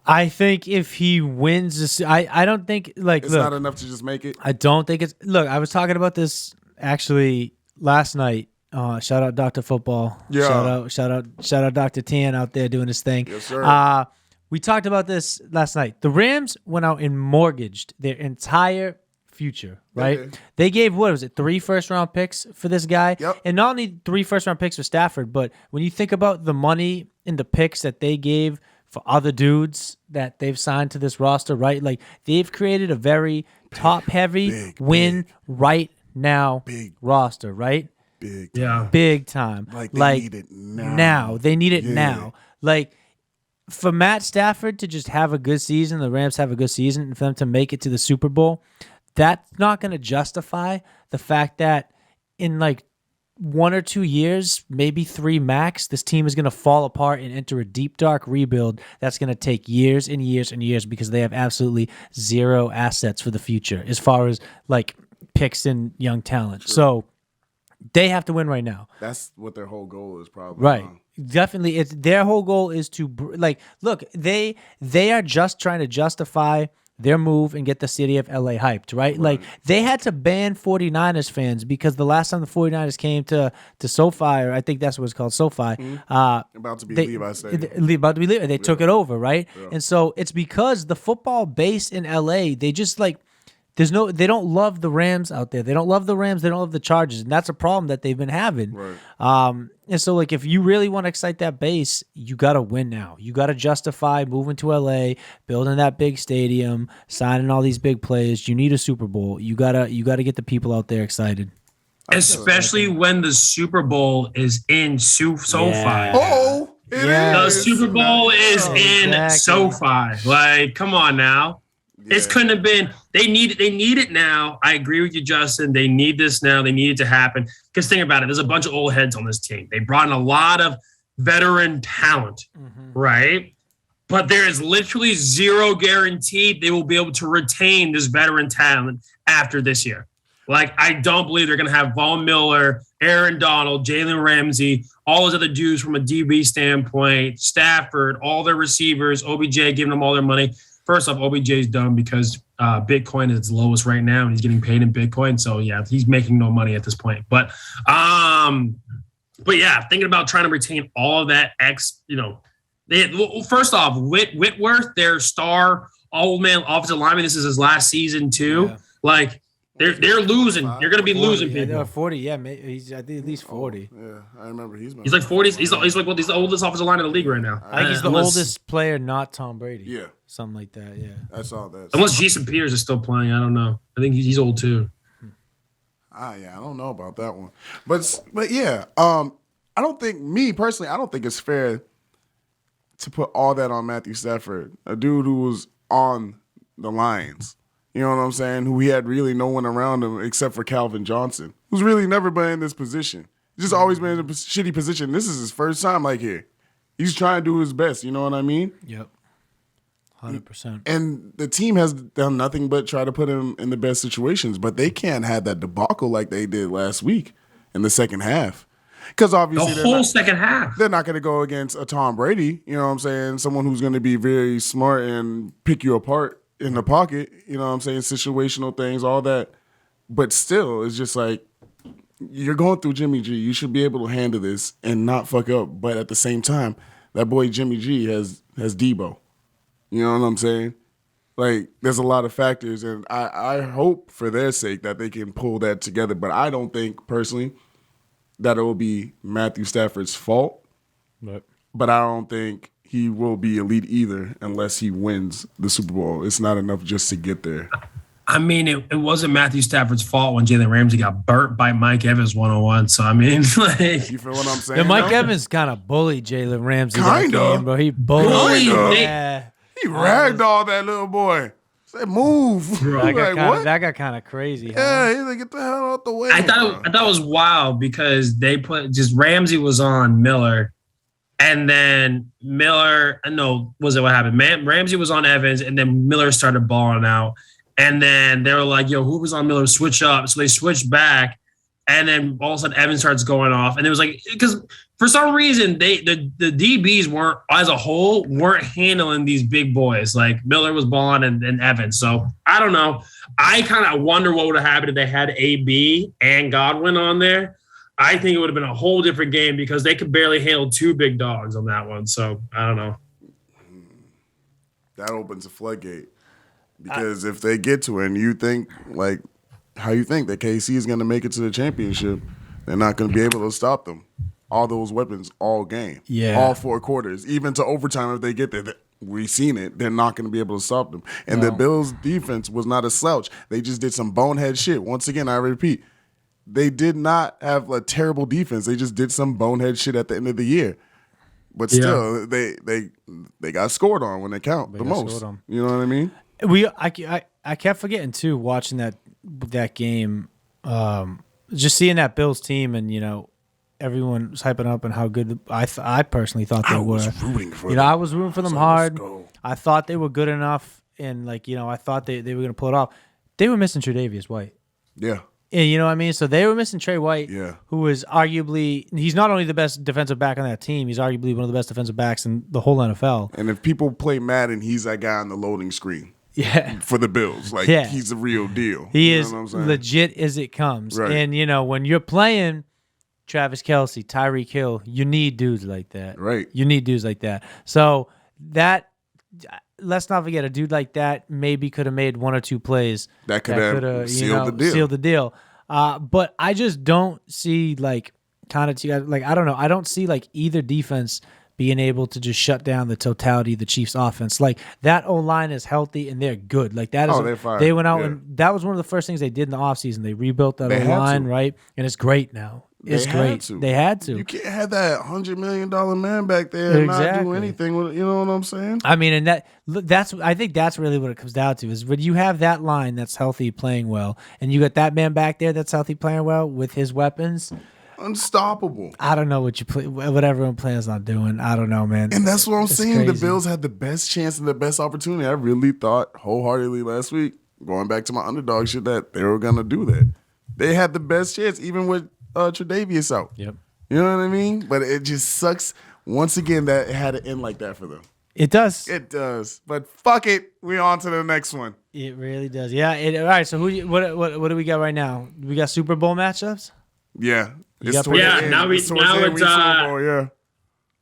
Speaker 1: I think if he wins this, I don't think
Speaker 2: it's not enough to just make it.
Speaker 1: I don't think it's. Look, I was talking about this actually last night. Shout out Dr. Football.
Speaker 2: Yeah.
Speaker 1: Shout out Dr. Tan out there doing his thing.
Speaker 2: Yes, sir.
Speaker 1: We talked about this last night. The Rams went out and mortgaged their entire future, right?
Speaker 2: Okay.
Speaker 1: They gave, 3 first-round picks for this guy?
Speaker 2: Yep.
Speaker 1: And not only 3 first-round picks for Stafford, but when you think about the money and the picks that they gave for other dudes that they've signed to this roster, right? They've created a very top-heavy right now roster, right? Big time.
Speaker 2: They need it now.
Speaker 1: They need it now. For Matt Stafford to just have a good season, the Rams have a good season, and for them to make it to the Super Bowl, that's not going to justify the fact that in 1 or 2 years, maybe 3 max, this team is going to fall apart and enter a deep, dark rebuild that's going to take years and years and years because they have absolutely zero assets for the future as far as picks and young talent. Sure. So they have to win right now.
Speaker 2: That's what their whole goal is, probably.
Speaker 1: Right. Definitely. It's their whole goal is to look, they are just trying to justify their move and get the city of LA hyped, right? They had to ban 49ers fans because the last time the 49ers came to SoFi, or I think that's what it's called, SoFi.
Speaker 2: About to be Levi Stadium.
Speaker 1: About to be Levi. They took it over, right? Yeah. And so it's because the football base in LA, they just They don't love the Rams out there. They don't love the Rams. They don't love the Chargers, and that's a problem that they've been having.
Speaker 2: Right.
Speaker 1: And so, like, if you really want to excite that base, you got to win now. You got to justify moving to LA, building that big stadium, signing all these big players. You need a Super Bowl. You gotta get the people out there excited.
Speaker 3: Especially when the Super Bowl is in SoFi.
Speaker 1: Yeah.
Speaker 2: Oh, it
Speaker 1: Yeah.
Speaker 3: The
Speaker 2: is.
Speaker 3: Super Bowl is in
Speaker 1: Exactly.
Speaker 3: SoFi. Like, come on now. It couldn't have been. They need it now. I agree with you, Justin. They need this now. They need it to happen. Because think about it. There's a bunch of old heads on this team. They brought in a lot of veteran talent, right? But there is literally zero guarantee they will be able to retain this veteran talent after this year. Like, I don't believe they're going to have Von Miller, Aaron Donald, Jalen Ramsey, all those other dudes from a DB standpoint, Stafford, all their receivers, OBJ giving them all their money. First off, OBJ is dumb because Bitcoin is its lowest right now, and he's getting paid in Bitcoin. So yeah, he's making no money at this point. But yeah, thinking about trying to retain all of that first off, Whitworth, their star old man offensive lineman. This is his last season too.
Speaker 1: Yeah.
Speaker 3: Like they're losing. They're going to be losing
Speaker 1: Yeah,
Speaker 3: people.
Speaker 1: 40. Yeah, he's I think at least 40.
Speaker 2: Yeah, I remember he's
Speaker 3: He's like 40. He's the oldest offensive line in the league right now.
Speaker 1: I think he's the
Speaker 3: Unless-
Speaker 1: oldest player, not Tom Brady.
Speaker 2: Yeah.
Speaker 1: Something like that. Yeah.
Speaker 2: That's all that.
Speaker 3: Unless Jason Peters is still playing, I don't know. I think he's old too.
Speaker 2: Yeah, I don't know about that one, but yeah, I don't think I don't think it's fair to put all that on Matthew Stafford, a dude who was on the Lions. You know what I'm saying? Who he had really no one around him except for Calvin Johnson, who's really never been in this position. He's just always been in a shitty position. This is his first time here. He's trying to do his best. You know what I mean?
Speaker 1: Yep. 100%.
Speaker 2: And the team has done nothing but try to put him in the best situations, but they can't have that debacle like they did last week in the second half. Because obviously
Speaker 3: The whole second half.
Speaker 2: they're not going to go against a Tom Brady, you know what I'm saying? Someone who's going to be very smart and pick you apart in the pocket, you know what I'm saying? Situational things, all that. But still, it's just like, you're going through Jimmy G. You should be able to handle this and not fuck up. But at the same time, that boy Jimmy G has Debo. You know what I'm saying? Like, there's a lot of factors, and I hope for their sake that they can pull that together. But I don't think, personally, that it will be Matthew Stafford's fault.
Speaker 1: Right.
Speaker 2: But I don't think he will be elite either unless he wins the Super Bowl. It's not enough just to get there.
Speaker 3: I mean, it wasn't Matthew Stafford's fault when Jalen Ramsey got burnt by Mike Evans 101. So, I mean, like,
Speaker 2: You feel what I'm saying?
Speaker 1: Yeah, Mike
Speaker 2: though?
Speaker 1: Evans kind of bullied Jalen Ramsey.
Speaker 2: Kinda.
Speaker 1: That game, bro. He bullied him.
Speaker 2: Kinda.
Speaker 1: Yeah.
Speaker 2: He ragdolled that little boy. Said, move.
Speaker 1: That got kind of crazy. Huh?
Speaker 2: Yeah, he's like, get the hell out the way.
Speaker 3: I thought it was wild because they put just Ramsey was on Miller, and then what happened? Ramsey was on Evans, and then Miller started balling out, and then they were like, "Yo, who was on Miller? Switch up." So they switched back, and then all of a sudden Evans starts going off, and it was like because for some reason the DBs weren't as a whole weren't handling these big boys like Miller was balling and Evans. So I don't know. I kind of wonder what would have happened if they had AB and Godwin on there. I think it would have been a whole different game because they could barely handle two big dogs on that one. So I don't know.
Speaker 2: That opens a floodgate. Because if they get to it and you think, like, how you think that KC is going to make it to the championship, they're not going to be able to stop them. All those weapons all game.
Speaker 1: Yeah.
Speaker 2: All 4 quarters. Even to overtime if they get there. We've seen it. They're not going to be able to stop them. And the Bills' defense was not a slouch. They just did some bonehead shit. Once again, I repeat, they did not have a terrible defense. They just did some bonehead shit at the end of the year. But still, they got scored on when they count the most. You know what I mean?
Speaker 1: I kept forgetting too watching that game, just seeing that Bills team and everyone was hyping up and how good I personally thought they were.
Speaker 2: I was rooting for them.
Speaker 1: I was rooting for them hard.
Speaker 2: Let's go.
Speaker 1: I thought they were good enough, and I thought they were going to pull it off. They were missing Tre'Davious White.
Speaker 2: Yeah.
Speaker 1: And you know what I mean? So they were missing Trey White, who is arguably he's not only the best defensive back on that team, he's arguably one of the best defensive backs in the whole NFL.
Speaker 2: And if people play Madden, he's that guy on the loading screen.
Speaker 1: Yeah.
Speaker 2: For the Bills. Like, he's the real deal.
Speaker 1: He
Speaker 2: You
Speaker 1: is
Speaker 2: know what I'm saying?
Speaker 1: legit as it comes.
Speaker 2: Right.
Speaker 1: And, when you're playing Travis Kelce, Tyreek Hill, you need dudes like that.
Speaker 2: Right.
Speaker 1: You need dudes like that. So let's not forget a dude like that maybe could have made one or two plays
Speaker 2: That could have
Speaker 1: coulda,
Speaker 2: sealed the deal.
Speaker 1: Sealed the deal. But I just don't see like kind of like I don't know. I don't see like either defense being able to just shut down the totality of the Chiefs' offense. Like that O-line is healthy and they're good. Like that is
Speaker 2: they're fine.
Speaker 1: they went out
Speaker 2: Yeah.
Speaker 1: and that was one of the first things they did in the offseason. They rebuilt that
Speaker 2: They had
Speaker 1: O-line,
Speaker 2: to.
Speaker 1: right? And it's great now. It's great. They had to.
Speaker 2: You can't have that $100 million man back there and not do
Speaker 1: Exactly.
Speaker 2: anything with it. You know what I'm saying?
Speaker 1: I mean, and that's I think that's really what it comes down to is when you have that line that's healthy playing well, and you got that man back there that's healthy playing well with his weapons.
Speaker 2: Unstoppable.
Speaker 1: I don't know what everyone plans on doing. I don't know, man.
Speaker 2: And that's what I'm
Speaker 1: It's
Speaker 2: saying. The
Speaker 1: crazy.
Speaker 2: Bills had the best chance and the best opportunity. I really thought wholeheartedly last week, going back to my underdog shit, that they were gonna do that. They had the best chance, even with Tre'Davious out.
Speaker 1: Yep.
Speaker 2: You know what I mean? But it just sucks once again that it had to end like that for them.
Speaker 1: It does.
Speaker 2: It does. But fuck it. We on to the next one.
Speaker 1: It really does. Yeah. All right. So what do we got right now? We got Super Bowl matchups.
Speaker 2: Yeah.
Speaker 1: got
Speaker 2: towards
Speaker 3: Yeah,
Speaker 2: the end.
Speaker 3: now
Speaker 2: towards the
Speaker 3: now
Speaker 2: end.
Speaker 3: it's,
Speaker 2: Super Bowl, yeah.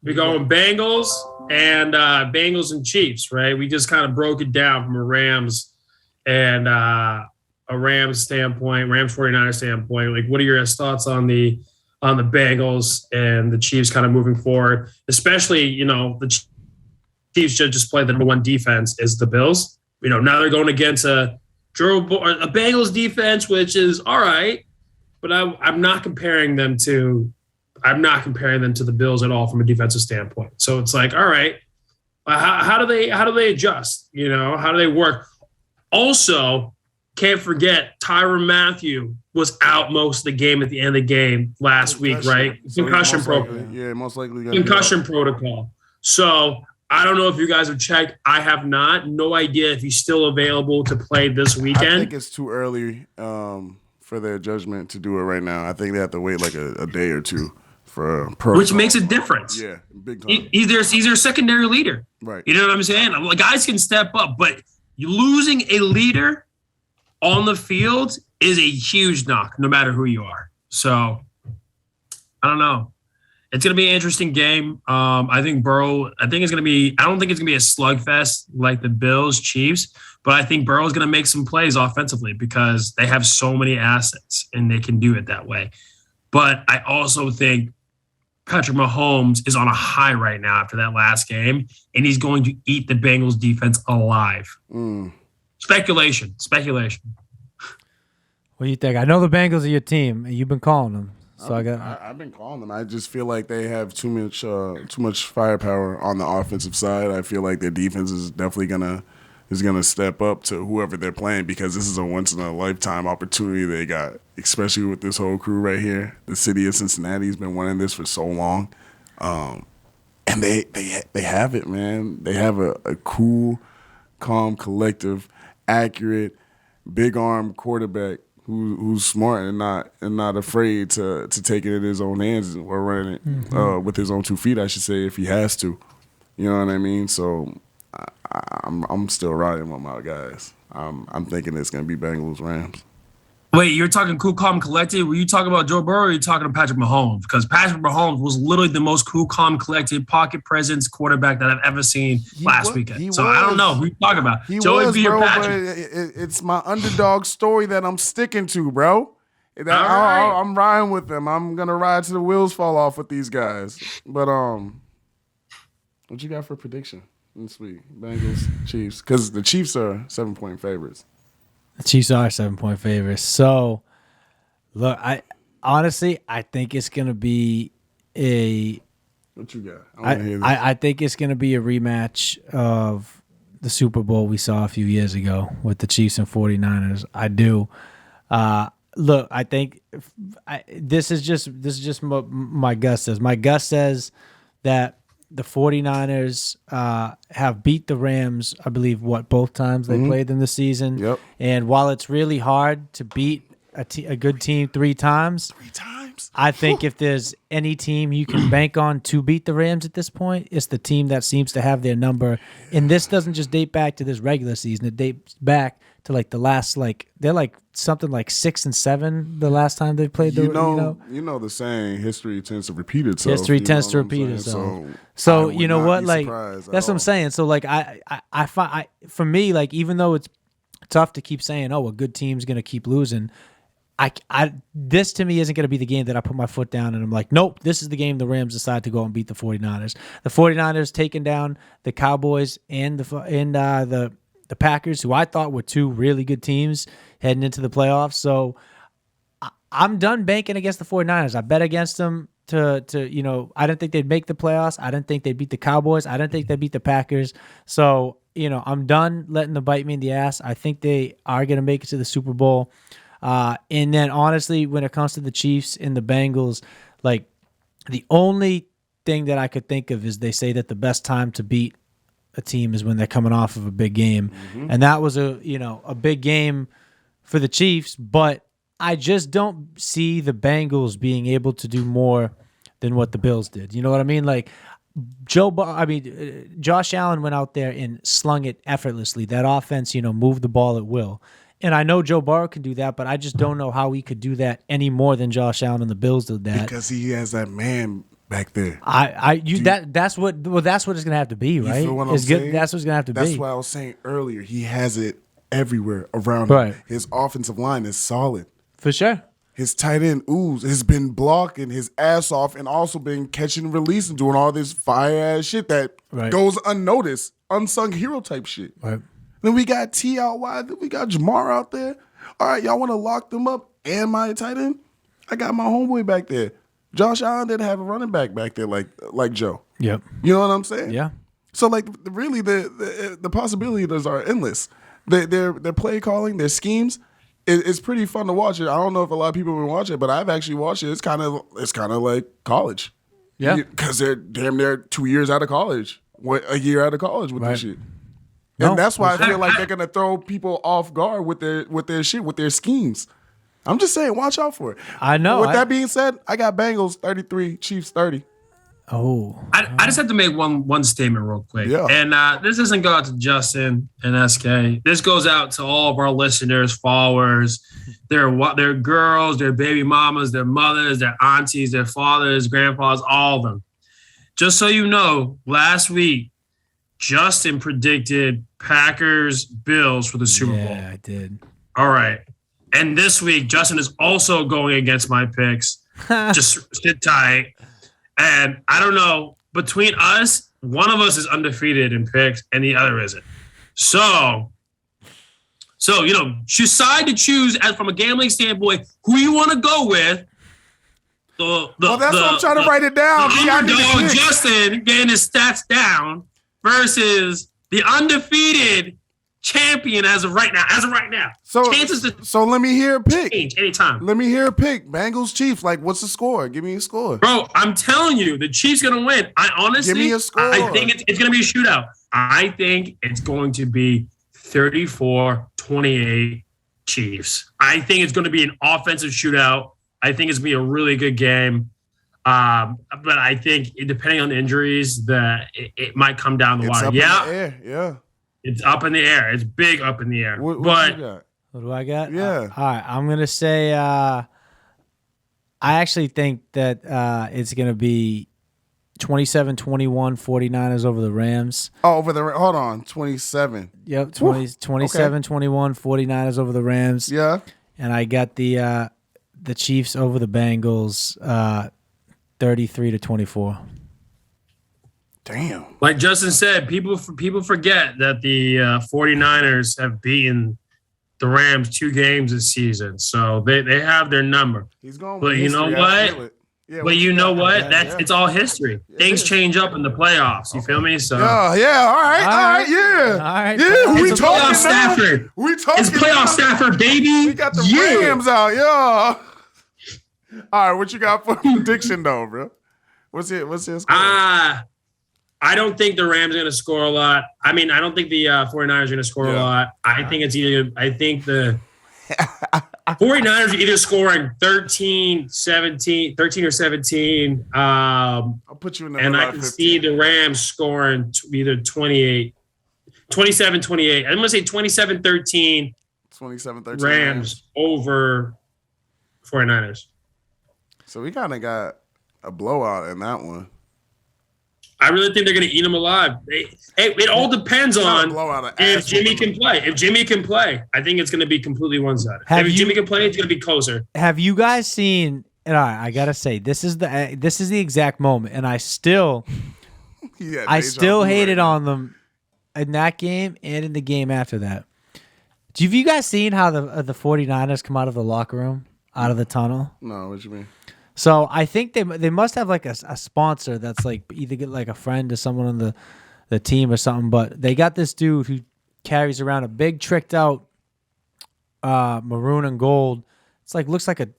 Speaker 3: We're going Bengals and Chiefs, right? We just kind of broke it down from a Rams and a Rams standpoint, Rams 49ers standpoint. Like, what are your thoughts on the Bengals and the Chiefs kind of moving forward? Especially, the Chiefs should just play the number one defense is the Bills. Now they're going against a Bengals defense, which is all right, but I'm not comparing them to the Bills at all from a defensive standpoint. So it's like, all right, how do they adjust? How do they work? Also, can't forget Tyrann Mathieu was out most of the game at the end of the game last week, right?
Speaker 2: So
Speaker 3: Concussion protocol.
Speaker 2: most likely.
Speaker 3: Concussion protocol. So I don't know if you guys have checked. I have not. No idea if he's still available to play this
Speaker 2: I
Speaker 3: weekend.
Speaker 2: think it's too early for their judgment to do it right now. I think they have to wait like a day or two for protocol.
Speaker 3: Which makes a difference.
Speaker 2: Yeah, big time.
Speaker 3: He's their secondary leader.
Speaker 2: Right.
Speaker 3: You know what I'm saying? Guys can step up, but you losing a leader on the field is a huge knock, no matter who you are. So I don't know. It's going to be an interesting game. I think it's going to be, I don't think it's going to be a slugfest like the Bills, Chiefs, but I think Burrow's going to make some plays offensively because they have so many assets and they can do it that way. But I also think Patrick Mahomes is on a high right now after that last game, and he's going to eat the Bengals defense alive. Speculation.
Speaker 1: What do you think? I know the Bengals are your team, and you've been calling them. So
Speaker 2: I've been calling them. I just feel like they have too much firepower on the offensive side. I feel like their defense is definitely gonna step up to whoever they're playing because this is a once in a lifetime opportunity they got, especially with this whole crew right here. The city of Cincinnati's been wanting this for so long, and they have it, man. They have a cool, calm, collective, accurate, big arm quarterback who's smart and not afraid to take it in his own hands or running it with his own 2 feet, I should say, if he has to. You know what I mean? So I'm still riding with my guys. I'm thinking it's gonna be Bengals Rams.
Speaker 3: Wait, you're talking cool, calm, collected. Were you talking about Joe Burrow or are you talking to Patrick Mahomes? Because Patrick Mahomes was literally the most cool, calm, collected pocket presence quarterback that I've ever seen last weekend. So I don't know who you talking about. Joey B or Patrick?
Speaker 2: But it's my underdog story that I'm sticking to, bro.
Speaker 3: right.
Speaker 2: I'm riding with them. I'm gonna ride till the wheels fall off with these guys. But what you got for prediction this week? Bengals, Chiefs, because the Chiefs are 7-point favorites.
Speaker 1: The Chiefs are 7-point favorites. So, look, I think it's gonna be a.
Speaker 2: What you got? I want to hear this.
Speaker 1: I think it's gonna be a rematch of the Super Bowl we saw a few years ago with the Chiefs and 49ers. I do. Look, I think this is just my gut says. My gut says that the 49ers have beat the Rams, I believe, both times they played them this season.
Speaker 2: Yep.
Speaker 1: And while it's really hard to beat a good team 3 times,
Speaker 2: matchups.
Speaker 1: I think if there's any team you can bank on to beat the Rams at this point, it's the team that seems to have their number. And this doesn't just date back to this regular season. It dates back to like the last, they're like something like 6-7 the last time they played the,
Speaker 2: You know the saying, history tends to repeat itself.
Speaker 1: History tends to
Speaker 2: what I'm
Speaker 1: repeat
Speaker 2: saying?
Speaker 1: itself.
Speaker 2: I
Speaker 1: So
Speaker 2: would
Speaker 1: you know
Speaker 2: not
Speaker 1: what?
Speaker 2: be
Speaker 1: Like
Speaker 2: surprised at
Speaker 1: that's what I'm
Speaker 2: all.
Speaker 1: saying. So like I find for me, like even though it's tough to keep saying, oh, a good team's gonna keep losing. This to me isn't going to be the game that I put my foot down and I'm like, nope, this is the game the Rams decide to go and beat the 49ers. The 49ers taking down the Cowboys and the Packers, who I thought were two really good teams heading into the playoffs. So I'm done banking against the 49ers. I bet against them to I didn't think they'd make the playoffs. I didn't think they'd beat the Cowboys. I didn't think they'd beat the Packers. So, I'm done letting them bite me in the ass. I think they are going to make it to the Super Bowl. And then honestly, when it comes to the Chiefs and the Bengals, like the only thing that I could think of is they say that the best time to beat a team is when they're coming off of a big game. Mm-hmm. And that was a big game for the Chiefs, but I just don't see the Bengals being able to do more than what the Bills did. You know what I mean? Like Josh Allen went out there and slung it effortlessly. That offense, moved the ball at will. And I know Joe Burrow can do that, but I just don't know how he could do that any more than Josh Allen and the Bills did that.
Speaker 2: Because he has that man back there.
Speaker 1: That's what it's gonna have to be, right?
Speaker 2: You feel what I'm saying?
Speaker 1: That's what it's gonna have to be.
Speaker 2: That's why I was saying earlier. He has it everywhere around
Speaker 1: right.
Speaker 2: him. His offensive line is solid.
Speaker 1: For sure.
Speaker 2: His tight end has been blocking his ass off and also been catching and releasing, doing all this fire ass shit that goes unnoticed, unsung hero type shit.
Speaker 1: Right.
Speaker 2: Then we got T out wide. Then we got Jamar out there. All right, y'all want to lock them up and my tight end? I got my homeboy back there. Josh Allen didn't have a running back there like Joe.
Speaker 1: Yep.
Speaker 2: You know what I'm saying?
Speaker 1: Yeah.
Speaker 2: So like really the possibilities are endless. Their play calling, their schemes, it's pretty fun to watch it. I don't know if a lot of people have been watching it, but I've actually watched it. It's kind of like college.
Speaker 1: Yeah.
Speaker 2: Because they're damn near 2 years out of college, a year out of college with this shit.
Speaker 1: No,
Speaker 2: and that's why I feel like they're gonna throw people off guard with their shit, with their schemes. I'm just saying, watch out for it.
Speaker 1: I know.
Speaker 2: With that being said, I got Bengals 33, Chiefs 30.
Speaker 1: Oh.
Speaker 3: I just have to make one statement real quick.
Speaker 2: Yeah.
Speaker 3: And this doesn't go out to Justin and SK. This goes out to all of our listeners, followers, their girls, their baby mamas, their mothers, their aunties, their fathers, grandfathers, all of them. Just so you know, last week, Justin predicted Packers Bills for the Super Bowl.
Speaker 1: Yeah, I did.
Speaker 3: All right. And this week, Justin is also going against my picks. Just sit tight. And I don't know, between us, one of us is undefeated in picks and the other isn't. So decide to choose as from a gambling standpoint who you want to go with.
Speaker 2: Well, that's what I'm trying to write it down.
Speaker 3: The underdog Justin getting his stats down versus the undefeated champion as of right now.
Speaker 2: So
Speaker 3: chances
Speaker 2: so let me hear a pick.
Speaker 3: change anytime.
Speaker 2: Let me hear a pick. Bengals, Chiefs. Like, what's the score? Give me a score.
Speaker 3: Bro, I'm telling you, the Chiefs gonna win. I honestly,
Speaker 2: Give me a score.
Speaker 3: I think it's gonna be a shootout. I think it's going to be 34-28 Chiefs. I think it's going to be an offensive shootout. I think it's going to be a really good game. But I think depending on injuries, it might come down the wire.
Speaker 2: Up in the air. Yeah.
Speaker 3: It's up in the air. It's big up in the air.
Speaker 2: What
Speaker 3: but
Speaker 2: you got?
Speaker 1: What do I got?
Speaker 2: Yeah.
Speaker 1: All right. I'm going to say I actually think that it's going to be 27-21 49ers over the Rams.
Speaker 2: Oh, hold on. 27.
Speaker 1: Yep. 27-21 49ers over the Rams.
Speaker 2: Yeah.
Speaker 1: And I got the Chiefs over the Bengals 33-24.
Speaker 2: Damn.
Speaker 3: Like Justin said, people forget that the 49ers have beaten the Rams 2 games this season. So they have their number.
Speaker 2: He's going.
Speaker 3: But you know what?
Speaker 2: Yeah,
Speaker 3: but you know what?
Speaker 2: Yeah.
Speaker 3: It's all history. Things change up in the playoffs. You feel me? So
Speaker 2: yeah. All right. Yeah.
Speaker 1: All right.
Speaker 2: Yeah. We
Speaker 3: it's
Speaker 2: talking
Speaker 3: playoff
Speaker 2: now.
Speaker 3: Stafford.
Speaker 2: We talking.
Speaker 3: It's playoff
Speaker 2: now.
Speaker 3: Stafford, baby.
Speaker 2: We got the Rams out. Yeah. All right. What you got for prediction though, bro? What's his score?
Speaker 3: I don't think the Rams are going to score a lot. I mean, I don't think the 49ers are going to score a lot. I think it's either. I think 49ers are either scoring 13 or 17.
Speaker 2: I'll put you in the
Speaker 3: And
Speaker 2: middle
Speaker 3: I
Speaker 2: of
Speaker 3: can
Speaker 2: 15.
Speaker 3: see the Rams scoring either 27-28. I'm going to say 27-13
Speaker 2: 27-13
Speaker 3: Rams over 49ers.
Speaker 2: So we kind of got a blowout in that one.
Speaker 3: I really think they're going to eat them alive. It all depends on if Jimmy can play. If Jimmy can play, I think it's going to be completely one-sided. If Jimmy can play, it's going to be closer.
Speaker 1: Have you guys seen? And I gotta say, this is the exact moment, and I still hated on them in that game and in the game after that. Have you guys seen how the 49ers come out of the locker room, out of the tunnel?
Speaker 2: No, what you mean?
Speaker 1: So I think they must have like a sponsor that's like either get like a friend or someone on the team or something. But they got this dude who carries around a big tricked out maroon and gold. It's like looks like a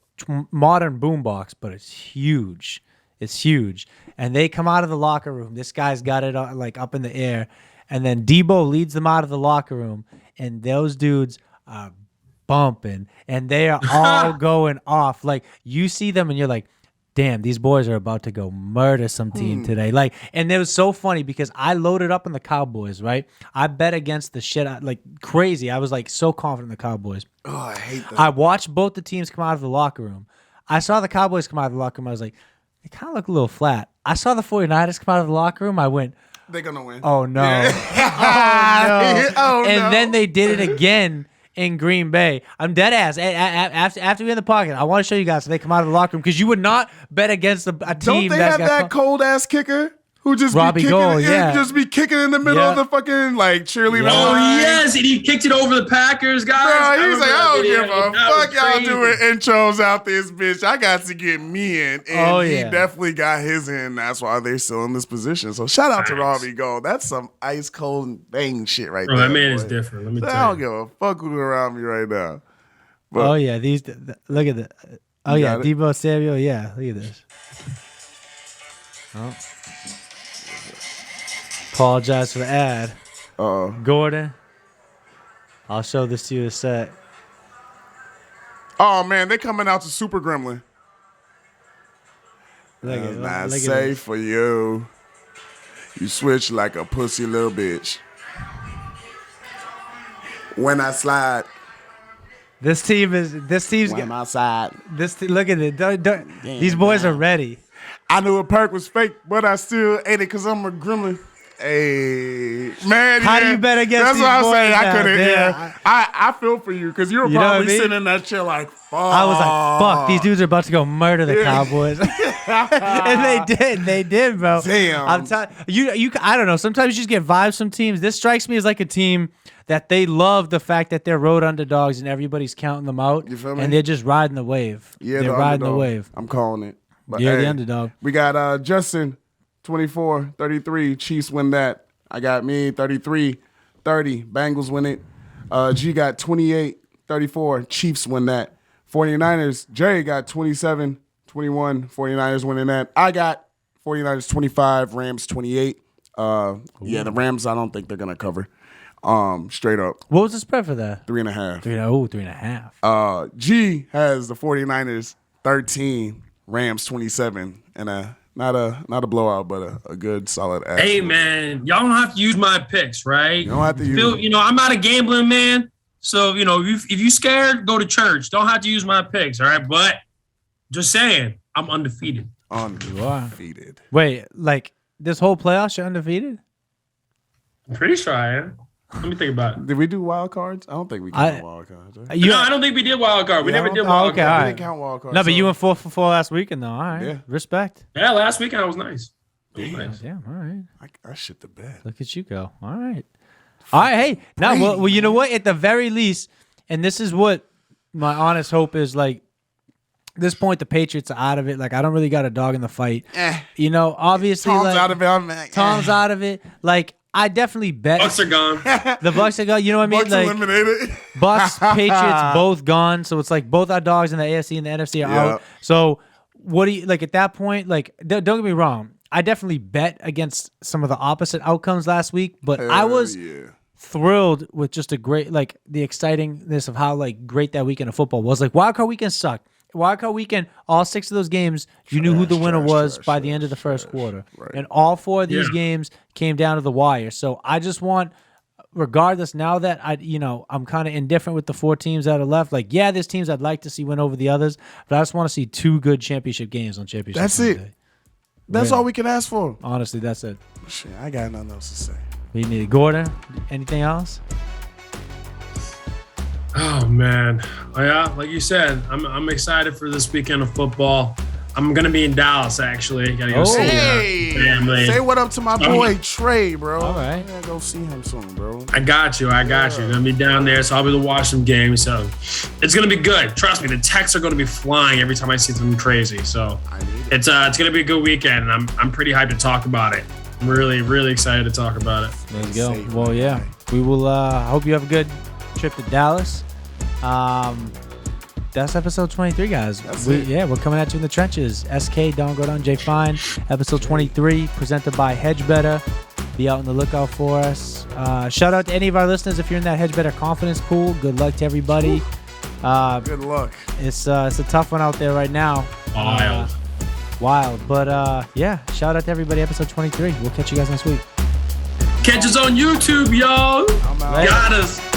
Speaker 1: modern boombox, but it's huge. It's huge. And they come out of the locker room. This guy's got it like up in the air, and then Debo leads them out of the locker room, and those dudes are bumping, and they are all going off. Like you see them, and you're like, "Damn, these boys are about to go murder some team today." Like, and it was so funny because I loaded up on the Cowboys. Right, I bet against the shit like crazy. I was like so confident in the Cowboys.
Speaker 2: Oh, I hate that.
Speaker 1: I watched both the teams come out of the locker room. I saw the Cowboys come out of the locker room. I was like, they kind of look a little flat. I saw the 49ers come out of the locker room. I went,
Speaker 2: they're gonna win.
Speaker 1: oh no,
Speaker 2: Oh,
Speaker 1: and then they did it again in Green Bay. I'm dead ass. After we in the pocket, I want to show you guys. So they come out of the locker room because you would not bet against a team.
Speaker 2: Don't they have that cold ass kicker who just
Speaker 1: Robbie
Speaker 2: be kicking?
Speaker 1: Gould, yeah.
Speaker 2: Just be kicking in the middle of the fucking like cheerleader.
Speaker 1: Yeah.
Speaker 3: Oh,
Speaker 2: line.
Speaker 3: yes. And he kicked it over the Packers, guys.
Speaker 2: Bro, he's like, I don't give a
Speaker 3: That
Speaker 2: fuck y'all
Speaker 3: was
Speaker 2: doing
Speaker 3: crazy.
Speaker 2: intros out this bitch. I got to get me in. And he
Speaker 1: yeah.
Speaker 2: definitely got his in. That's why they're still in this position. So shout out to Robbie Gould. That's some ice cold bang shit right
Speaker 3: Bro,
Speaker 2: there.
Speaker 3: that man
Speaker 2: boy.
Speaker 3: is different. Let me
Speaker 2: I
Speaker 3: tell
Speaker 2: don't
Speaker 3: you.
Speaker 2: give a fuck who's around me right now. But
Speaker 1: Oh yeah, these. Look at that. Oh
Speaker 2: You
Speaker 1: yeah,
Speaker 2: got it?
Speaker 1: Debo Samuel. Yeah, look at this. Oh. Apologize for the ad. Gordon. I'll show this to you in a sec.
Speaker 2: oh man, they coming out to Super Gremlin.
Speaker 1: Look at
Speaker 2: That's
Speaker 1: it.
Speaker 2: not
Speaker 1: Look at
Speaker 2: safe
Speaker 1: this.
Speaker 2: for you. You switch like a pussy little bitch. When I slide,
Speaker 1: This team's
Speaker 2: when I slide.
Speaker 1: look at it. These boys are ready.
Speaker 2: I knew a perk was fake, but I still ate it because I'm a gremlin. Hey, man.
Speaker 1: How do
Speaker 2: yeah.
Speaker 1: you bet against
Speaker 2: That's
Speaker 1: these
Speaker 2: what I'm
Speaker 1: boys
Speaker 2: saying. I
Speaker 1: now?
Speaker 2: couldn't.
Speaker 1: Damn.
Speaker 2: Yeah. I feel for you because you were
Speaker 1: You know what I
Speaker 2: probably
Speaker 1: mean?
Speaker 2: sitting in that chair like, fuck.
Speaker 1: I was like, fuck, these dudes are about to go murder the Cowboys. And they did, bro.
Speaker 2: Damn.
Speaker 1: I'm telling you, I don't know. Sometimes you just get vibes from teams. This strikes me as like a team that they love the fact that they're road underdogs and everybody's counting them out.
Speaker 2: You feel me?
Speaker 1: And they're just riding the wave.
Speaker 2: Yeah,
Speaker 1: they're riding the
Speaker 2: underdog.
Speaker 1: wave.
Speaker 2: I'm calling it. But
Speaker 1: You're the
Speaker 2: hey,
Speaker 1: underdog.
Speaker 2: We got Justin, 24-33. Chiefs win that. I got me 33-30. Bengals win it. G got 28-34. Chiefs win that. 49ers, Jerry got 27-21. 49ers winning that. I got 49ers 25, Rams 28. Yeah, the Rams, I don't think they're going to cover. Straight up.
Speaker 1: What was the spread for that?
Speaker 2: 3.5.
Speaker 1: 3.5.
Speaker 2: G has the 49ers 13, Rams 27, and not a blowout, but a good solid ass.
Speaker 3: Hey, man, y'all don't have to use my picks, right?
Speaker 2: You don't have to use them.
Speaker 3: I'm not a gambling man. So, if you scared, go to church. Don't have to use my picks, all right? But just saying, I'm undefeated.
Speaker 2: Undefeated.
Speaker 1: Wait, like this whole playoffs, you're undefeated?
Speaker 3: I'm pretty sure I am. Let me think about it.
Speaker 2: Did we do wild cards? I don't think we count wild cards. Right?
Speaker 1: You,
Speaker 3: No, I don't think we did wild card. We
Speaker 2: Yeah,
Speaker 3: never
Speaker 2: I
Speaker 3: did
Speaker 2: don't-
Speaker 3: wild
Speaker 1: okay,
Speaker 3: card.
Speaker 1: all
Speaker 2: We
Speaker 1: right.
Speaker 2: didn't count wild cards.
Speaker 1: No, but
Speaker 2: so-
Speaker 1: you went 4 for 4 last weekend, though. All right.
Speaker 2: Yeah.
Speaker 1: Respect.
Speaker 3: Yeah, last weekend I was nice. It was nice.
Speaker 1: Damn, all right.
Speaker 2: I shit the bed.
Speaker 1: Look at you go. All right. All right. Hey, now, well, you know what? At the very least, and this is what my honest hope is, like, at this point, the Patriots are out of it. Like, I don't really got a dog in the fight. Obviously,
Speaker 2: Tom's
Speaker 1: like,
Speaker 2: out of it. I'm like,
Speaker 1: Tom's out of it. Like, I definitely bet
Speaker 3: Bucks are gone.
Speaker 1: the Bucks are gone. You know what I mean?
Speaker 2: Bucks
Speaker 1: Like,
Speaker 2: eliminated.
Speaker 1: Bucks, Patriots, both gone. So it's like both our dogs in the AFC and the NFC are
Speaker 2: Yeah.
Speaker 1: out. So what do you like at that point? Like, don't get me wrong. I definitely bet against some of the opposite outcomes last week, but I was
Speaker 2: Yeah.
Speaker 1: thrilled with just a great, like, the excitingness of how, like, great that weekend of football was. Like, wild card weekend sucked. Wild card weekend, all 6 of those games, you knew who the winner was by the end of the first quarter.
Speaker 2: Right.
Speaker 1: And all 4 of these games came down to the wire. So I just want, regardless, now that I'm kind of indifferent with the 4 teams that are left. Like, yeah, there's teams I'd like to see win over the others, but I just want to see 2 good championship games on championship
Speaker 2: That's
Speaker 1: Sunday.
Speaker 2: it. That's all we can ask for.
Speaker 1: Honestly, that's it.
Speaker 2: Shit, I got nothing else to say.
Speaker 1: We need Gordon. Anything else?
Speaker 3: Oh man, yeah, like you said, I'm excited for this weekend of football. I'm gonna be in Dallas actually. Gotta go see family.
Speaker 2: Say what up to my boy Trey, bro.
Speaker 1: All right,
Speaker 2: yeah, go see him soon, bro.
Speaker 3: I got you. Gonna be down there, so I'll be able to watch some games. So it's gonna be good. Trust me, the texts are gonna be flying every time I see something crazy. So it's gonna be a good weekend, and I'm pretty hyped to talk about it. I'm really, really excited to talk about it.
Speaker 1: There you go. Well, yeah, we will. Hope you have a good trip to Dallas. That's episode 23, guys. We're coming at you in the trenches. SK, Don Gordon, Jay Fine. Episode 23, presented by Hedge Better. Be out on the lookout for us. Shout out to any of our listeners if you're in that Hedge Better confidence pool. Good luck to everybody.
Speaker 2: Good luck.
Speaker 1: It's a tough one out there right now. Wild. But yeah, shout out to everybody. Episode 23. We'll catch you guys next week.
Speaker 3: Catch us on YouTube, y'all.
Speaker 2: I'm out.
Speaker 3: Got us.